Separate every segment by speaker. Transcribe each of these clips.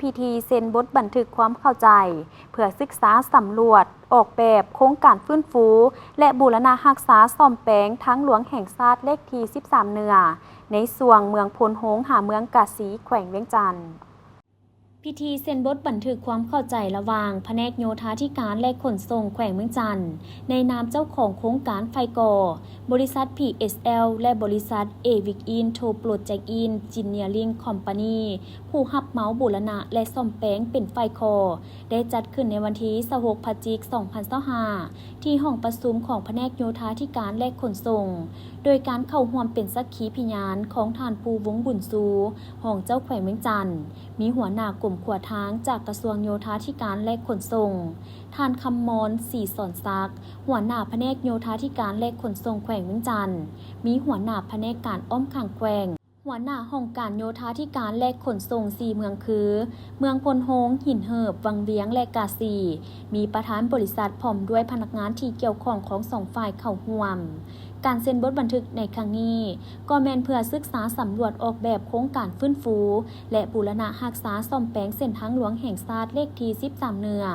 Speaker 1: พิธีเซ็นบทบันทึกความเข้าใจเพื่อศึกษาสำรวจออกแบบโครงการฟื้นฟูและบูรณะรักษาซ่อมแปลงทางหลวงแห่งชาติเลขที่ 13 เหนือในส่วงเมืองพลโฮงหาเมืองกาสีแขวงเวียงจันทน์พิธีเซ็นบทบันทึกความเข้าใจระหว่างแผนกโยธาธิการและขนส่งแขวงเมืองจันทน์ในนามเจ้าของโครงการไฟก่อบริษัท PSL และบริษัท Avic Into Project Engineering Company ผู้รับเหมาบูรณะและซ่อมแปลงเป็นไฟคอได้จัดขึ้นในวันที่ 26 พฤศจิกายน 2025 ที่ห้องประชุมของแผนกโยธาธิการและขนส่งโดยการเข้าร่วมเป็นสักขีพยานของท่านภูวงศ์บุญสูห้องเจ้าแขวงเมืองจันทน์มีหัวหน้ากลุ่มขวดทางจากกระทรวงโยธาธิการและขนส่งท่านคำมรศรีสอนซักหัวหน้าแผนกโยธาธิการและขนส่งแขวงเมืองจันทน์มีหัวหน้าแผนกการอ้อมข้างแขวงหัวหน้าห้องการโยธาธิการและขนส่ง4เมืองคือเมืองพลโฮงหินเหิบวังเวียงและกาสีมีประธานบริษัทพร้อมด้วยพนักงานที่เกี่ยวข้องของ2ฝ่ายเข้าร่วมการเซ็นบทบันทึกในครั้งนี้ก็แม่นเพื่อศึกษาสำรวจออกแบบโครงการฟื้นฟูและบูรณะรักษาซ่อมแปลงเส้นทางหลวงแห่งชาติเลขที่ 13 เหนือ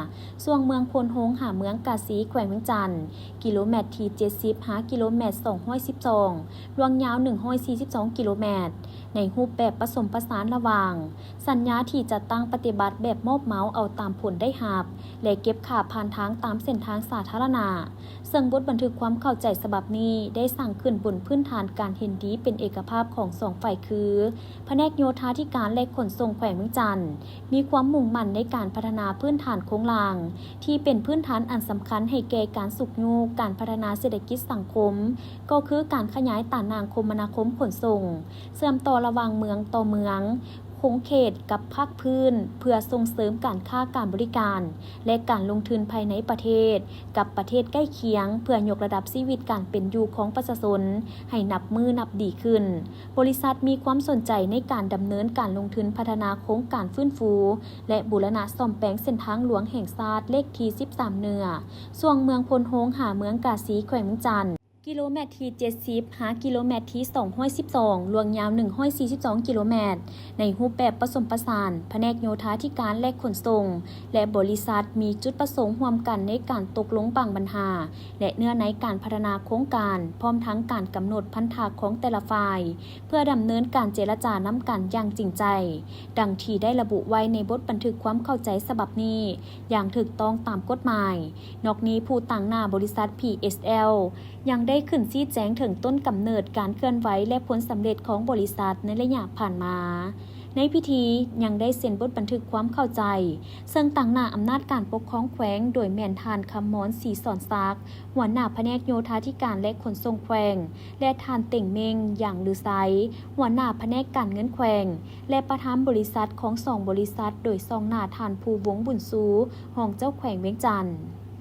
Speaker 1: ส่วงเมืองพลโฮงหาเมืองกาสีแขวงเมืองจันทน์กิโลเมตรที่ 70 หากิโลเมตร 212รวงยาว 142 กิโลเมตรในรูปแบบผสมผสานระหว่างสัญญาที่จะตั้งปฏิบัติแบบมอบเหมาเอาตามผลได้รับและเก็บค่าผ่านทางตามเส้นทางสาธารณะซึ่งบทบันทึกความเข้าใจฉบับนี้ได้สร้างขึ้นบนพื้นฐานการเห็นดีเป็นเอกภาพของสองฝ่ายคือแผนกโยธาธิการและขนส่งแขวงเมืองจันทน์มีความมุ่งมั่นในการพัฒนาพื้นฐานโครงสร้างที่เป็นพื้นฐานอันสำคัญให้แก่การสุขยูการพัฒนาเศรษฐกิจสังคมก็คือการขยายตานางคมนาคมขนส่งเชื่อมต่อระหว่างเมืองต่อเมืองคงเขตกับภาคพื้นเพื่อส่งเสริมการค้าการบริการและการลงทุนภายในประเทศกับประเทศใกล้เคียงเพื่อยกระดับชีวิตการเป็นอยู่ของประชาชนให้นับมือนับดีขึ้นบริษัทมีความสนใจในการดำเนินการลงทุนพัฒนาโครงการฟื้นฟูและบูรณะซ่อมแปลงเส้นทางหลวงแห่งชาติเลขที่ 13 เหนือส่วงเมืองพลโฮงหาเมืองกาสีแขวงเมืองจันทน์กิโลเมตรที่ 70 หากิโลเมตรที่ 212รวงยาว 142 กิโลเมตรในรูปแบบผสมผสานแผนกโยธาธิการและขนส่งและบริษัทมีจุดประสงค์ร่วมกันในการตกลงบางปัญหาและเนื้อในการพัฒนาโครงการพร้อมทั้งการกำหนดพันธะของแต่ละฝ่ายเพื่อดำเนินการเจรจาน้ำกันอย่างจริงใจดังที่ได้ระบุไว้ในบทบันทึกความเข้าใจฉบับนี้อย่างถูกต้องตามกฎหมายนอกนี้ผู้ตั้งหน้าบริษัท PSL ยังได้ขึ้นชี้แจงถึงต้นกำเนิดการเคลื่อนไหวและผลสำเร็จของบริษัทในระยะผ่านมาในพิธียังได้เซ็นบทบันทึกความเข้าใจซึ่งตั้งหน้าอำนาจการปกครองแขวงโดยแม่นทานคำมรศรีสอนซักหัวหน้าแผนกโยธาธิการและขนส่งแขวงและทานเต่งเมงอย่างลือไซหัวหน้าแผนกการเงินแขวงและประธานบริษัทของ2 บริษัทโดยซองหน้าทานภูวงศ์บุญสูห้องเจ้าแขวงเวียงจันทน์